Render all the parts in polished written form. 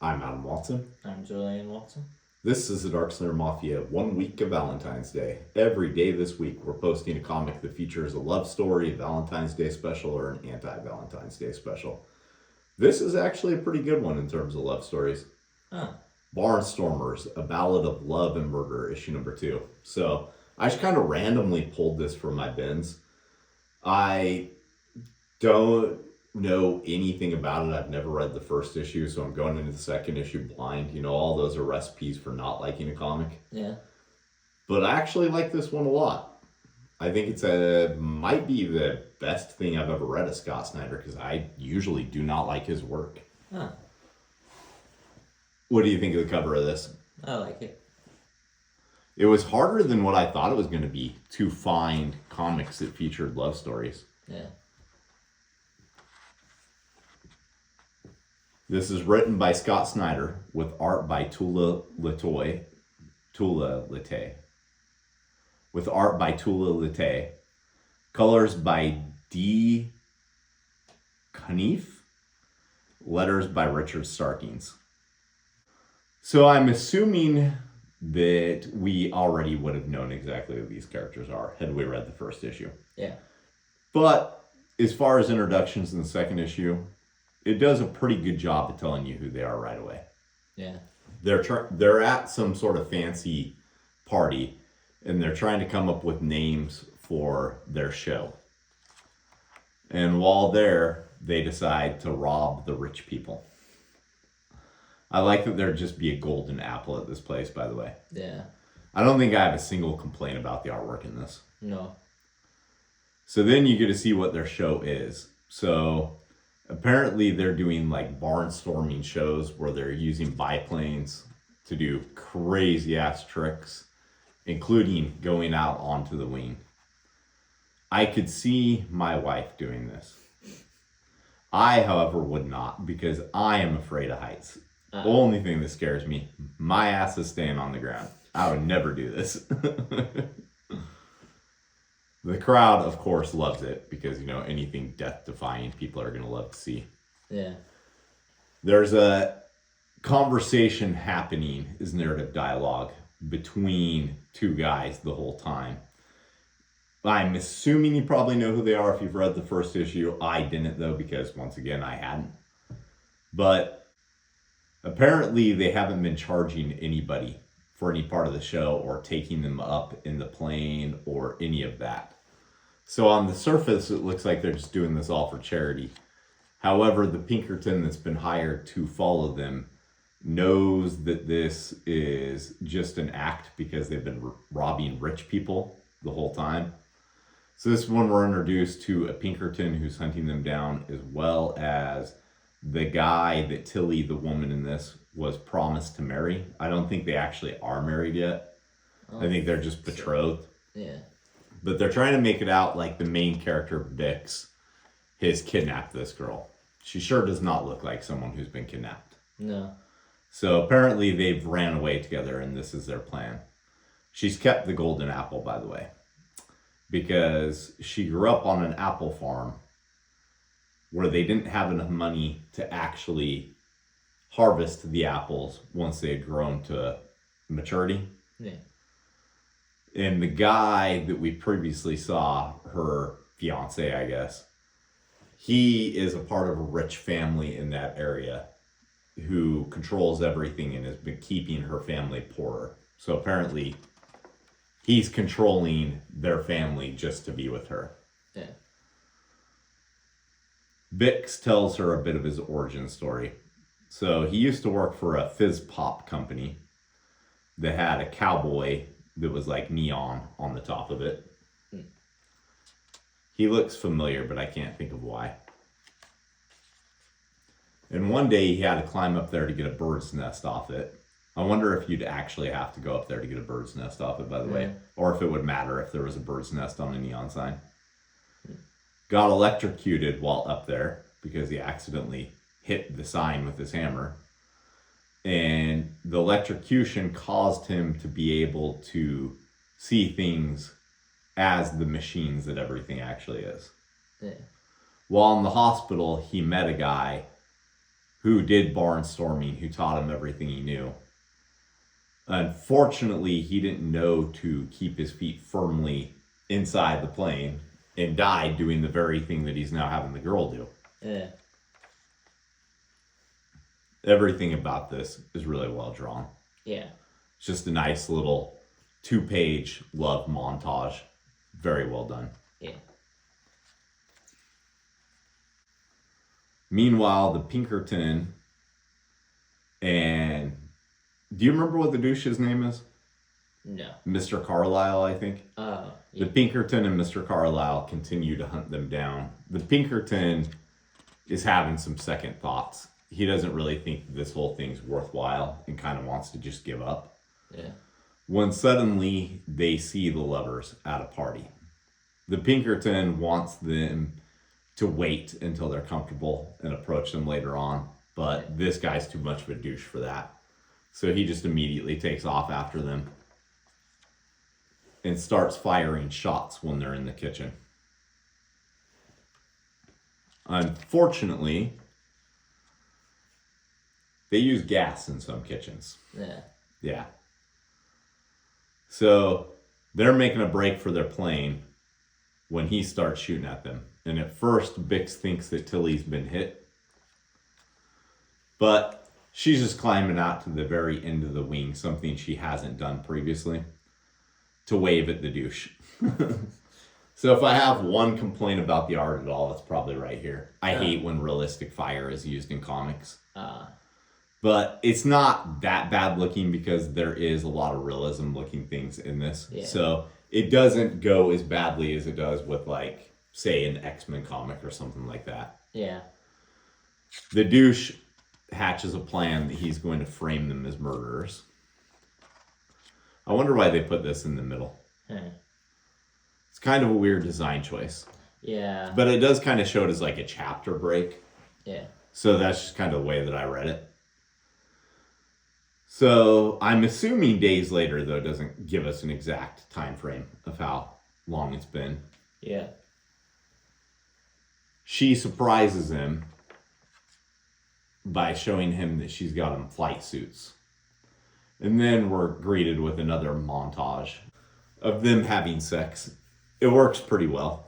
I'm Adam Watson. I'm Julian Watson. This is the Dark Slayer Mafia 1 week of Valentine's Day. Every day this week, we're posting a comic that features a love story, a Valentine's Day special, or an anti-Valentine's Day special. This is actually a pretty good one in terms of love stories. Huh. Barnstormers, a Ballad of Love and Murder, issue number 2. So I just kind of randomly pulled this from my bins. I don't know anything about it. I've never read the first issue, so I'm going into the second issue blind. You know, all those are recipes for not liking a comic. Yeah. But I actually like this one a lot. I think it's might be the best thing I've ever read of Scott Snyder, because I usually do not like his work. Huh. What do you think of the cover of this? I like it. It was harder than what I thought it was going to be to find comics that featured love stories. Yeah. This is written by Scott Snyder with art by Tula Lite. With art by Tula Lite. Colors by D. Knief. Letters by Richard Starkings. So I'm assuming that we already would have known exactly who these characters are had we read the first issue. Yeah. But as far as introductions in the second issue, it does a pretty good job of telling you who they are right away. Yeah. They're at some sort of fancy party, and they're trying to come up with names for their show. And while there, they decide to rob the rich people. I like that there'd just be a golden apple at this place, by the way. Yeah. I don't think I have a single complaint about the artwork in this. No. So then you get to see what their show is. So apparently they're doing like barnstorming shows where they're using biplanes to do crazy ass tricks, including going out onto the wing. I could see my wife doing this. I, however, would not, because I am afraid of heights. The only thing that scares me, my ass is staying on the ground. I would never do this. The crowd, of course, loves it because, you know, anything death-defying people are going to love to see. Yeah. There's a conversation happening, is narrative dialogue, between two guys the whole time. I'm assuming you probably know who they are if you've read the first issue. I didn't, though, because, once again, I hadn't. But apparently they haven't been charging anybody for any part of the show or taking them up in the plane or any of that. So on the surface, it looks like they're just doing this all for charity. However, the Pinkerton that's been hired to follow them knows that this is just an act because they've been robbing rich people the whole time. So this one, we're introduced to a Pinkerton who's hunting them down, as well as the guy that Tilly, the woman in this, was promised to marry. I don't think they actually are married yet. I think they're just betrothed. Yeah. But they're trying to make it out like the main character, Bix, has kidnapped this girl. She sure does not look like someone who's been kidnapped. No. So apparently they've ran away together, and this is their plan. She's kept the golden apple, by the way, because she grew up on an apple farm where they didn't have enough money to actually harvest the apples once they had grown to maturity. Yeah. And the guy that we previously saw, her fiance, I guess, he is a part of a rich family in that area who controls everything and has been keeping her family poorer. So apparently he's controlling their family just to be with her. Yeah. Bix tells her a bit of his origin story. So he used to work for a fizz pop company that had a cowboy that was like neon on the top of it. He looks familiar, but I can't think of why. And one day he had to climb up there to get a bird's nest off it. I wonder if you'd actually have to go up there to get a bird's nest off it, by the way. Or if it would matter if there was a bird's nest on a neon sign. Got electrocuted while up there because he accidentally hit the sign with his hammer. And the electrocution caused him to be able to see things as the machines that everything actually is. Yeah. While in the hospital, he met a guy who did barnstorming, who taught him everything he knew. Unfortunately, he didn't know to keep his feet firmly inside the plane and died doing the very thing that he's now having the girl do. Yeah. Everything about this is really well drawn. Yeah. It's just a nice little 2-page love montage. Very well done. Yeah. Meanwhile, the Pinkerton and... Do you remember what the douche's name is? No. Mr. Carlisle, I think. Yeah. The Pinkerton and Mr. Carlisle continue to hunt them down. The Pinkerton is having some second thoughts. He doesn't really think this whole thing's worthwhile and kind of wants to just give up. Yeah. When suddenly they see the lovers at a party. The Pinkerton wants them to wait until they're comfortable and approach them later on, but this guy's too much of a douche for that. So he just immediately takes off after them and starts firing shots when they're in the kitchen. Unfortunately, they use gas in some kitchens. Yeah. Yeah. So they're making a break for their plane when he starts shooting at them. And at first, Bix thinks that Tilly's been hit. But she's just climbing out to the very end of the wing, something she hasn't done previously, to wave at the douche. So if I have one complaint about the art at all, it's probably right here. I hate when realistic fire is used in comics. But it's not that bad looking because there is a lot of realism looking things in this. Yeah. So it doesn't go as badly as it does with, like, say, an X-Men comic or something like that. Yeah. The douche hatches a plan that he's going to frame them as murderers. I wonder why they put this in the middle. It's kind of a weird design choice. Yeah. But it does kind of show it as like a chapter break. Yeah. So that's just kind of the way that I read it. So I'm assuming days later, though, doesn't give us an exact time frame of how long it's been. Yeah. She surprises him by showing him that she's got him flight suits. And then we're greeted with another montage of them having sex. It works pretty well.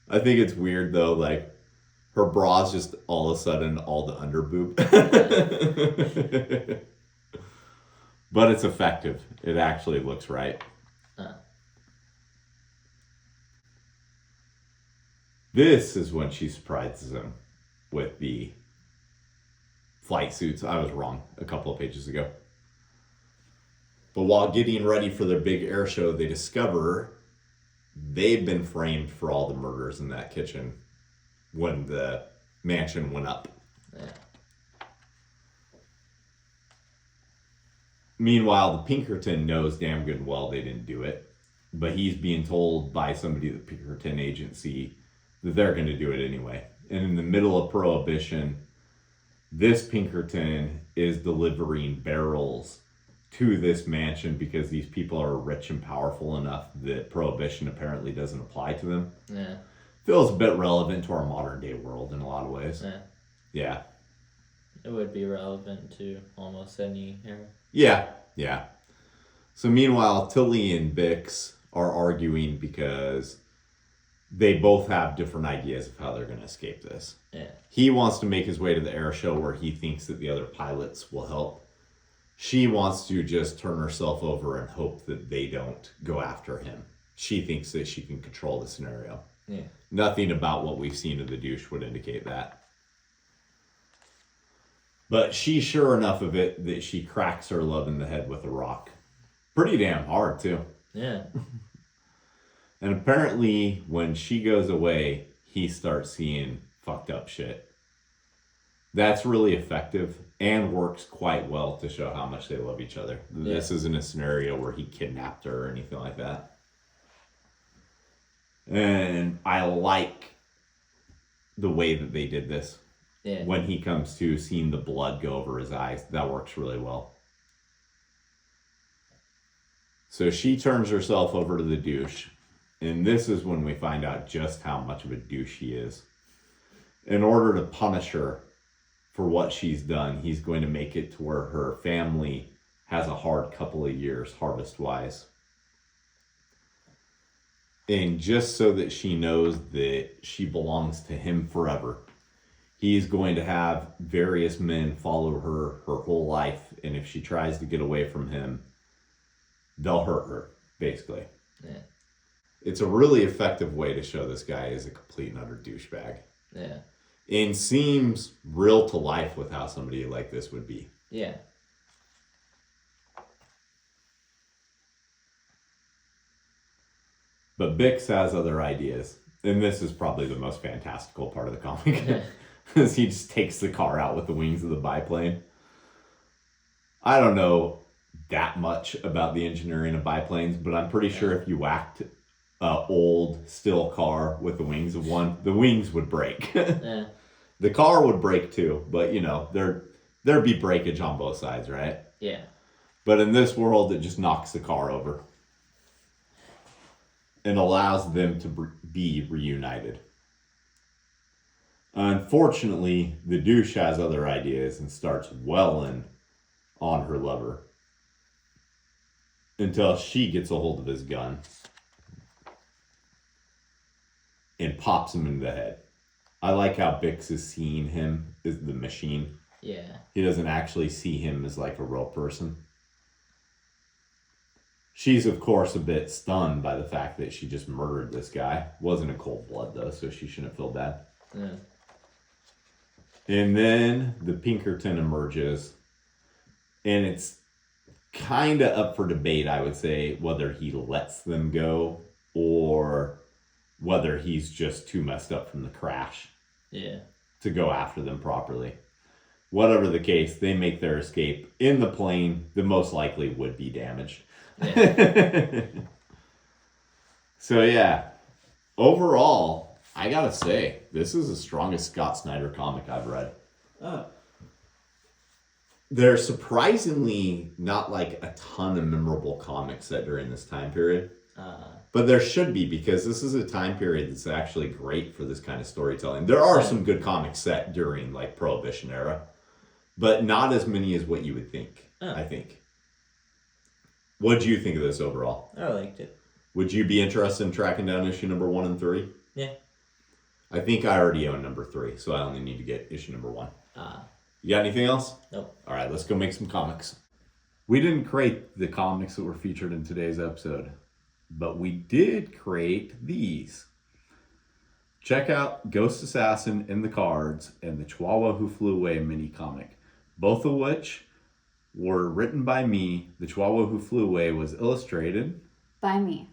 I think it's weird, though, like, her bra's just all of a sudden all the underboob. But it's effective. It actually looks right. This is when she surprises him with the flight suits. I was wrong a couple of pages ago. But while getting ready for their big air show, they discover they've been framed for all the murders in that kitchen when the mansion went up. Yeah. Meanwhile, the Pinkerton knows damn good and well they didn't do it, but he's being told by somebody at the Pinkerton agency that they're going to do it anyway. And in the middle of Prohibition, this Pinkerton is delivering barrels to this mansion because these people are rich and powerful enough that Prohibition apparently doesn't apply to them. Yeah. Feels a bit relevant to our modern day world in a lot of ways. Yeah. Yeah. It would be relevant to almost any era. Yeah. So meanwhile, Tilly and Bix are arguing because they both have different ideas of how they're going to escape this. Yeah. He wants to make his way to the air show where he thinks that the other pilots will help. She wants to just turn herself over and hope that they don't go after him. She thinks that she can control the scenario. Yeah. Nothing about what we've seen of the douche would indicate that. But she's sure enough of it that she cracks her love in the head with a rock. Pretty damn hard, too. Yeah. And apparently, when she goes away, he starts seeing fucked up shit. That's really effective and works quite well to show how much they love each other. Yeah. This isn't a scenario where he kidnapped her or anything like that. And I like the way that they did this. Yeah. When he comes to seeing the blood go over his eyes, that works really well. So she turns herself over to the douche. And this is when we find out just how much of a douche he is. in order to punish her for what she's done, he's going to make it to where her family has a hard couple of years harvest-wise. And just so that she knows that she belongs to him forever, he's going to have various men follow her whole life. And if she tries to get away from him, they'll hurt her, basically. Yeah. It's a really effective way to show this guy is a complete and utter douchebag. Yeah. And seems real to life with how somebody like this would be. Yeah. But Bix has other ideas. And this is probably the most fantastical part of the comic. Because he just takes the car out with the wings of the biplane. I don't know that much about the engineering of biplanes, but I'm pretty sure if you whacked an old steel car with the wings of one, the wings would break. Yeah. The car would break too, but you know, there'd be breakage on both sides, right? Yeah. But in this world, it just knocks the car over and allows them to be reunited. Unfortunately, the douche has other ideas and starts welling on her lover until she gets a hold of his gun and pops him in the head. I like how Bix is seeing him as the machine. Yeah. He doesn't actually see him as like a real person. She's, of course, a bit stunned by the fact that she just murdered this guy. Wasn't in cold blood, though, so she shouldn't feel bad. Yeah. And then the Pinkerton emerges. And it's kind of up for debate, I would say, whether he lets them go or whether he's just too messed up from the crash. Yeah. To go after them properly. Whatever the case, they make their escape in the plane that most likely would be damaged. Yeah. So yeah, overall, I gotta say, this is the strongest Scott Snyder comic I've read. There's surprisingly not like a ton of memorable comics set during this time period. But there should be, because this is a time period that's actually great for this kind of storytelling. There are some good comics set during like Prohibition era, but not as many as what you would think, I think. What do you think of this overall? I liked it. Would you be interested in tracking down issue number 1 and 3? Yeah. I think I already own number 3, so I only need to get issue number 1. You got anything else? Nope. All right, let's go make some comics. We didn't create the comics that were featured in today's episode, but we did create these. Check out Ghost Assassin in the Cards and the Chihuahua Who Flew Away mini comic, both of which were written by me. The Chihuahua Who Flew Away was illustrated by me.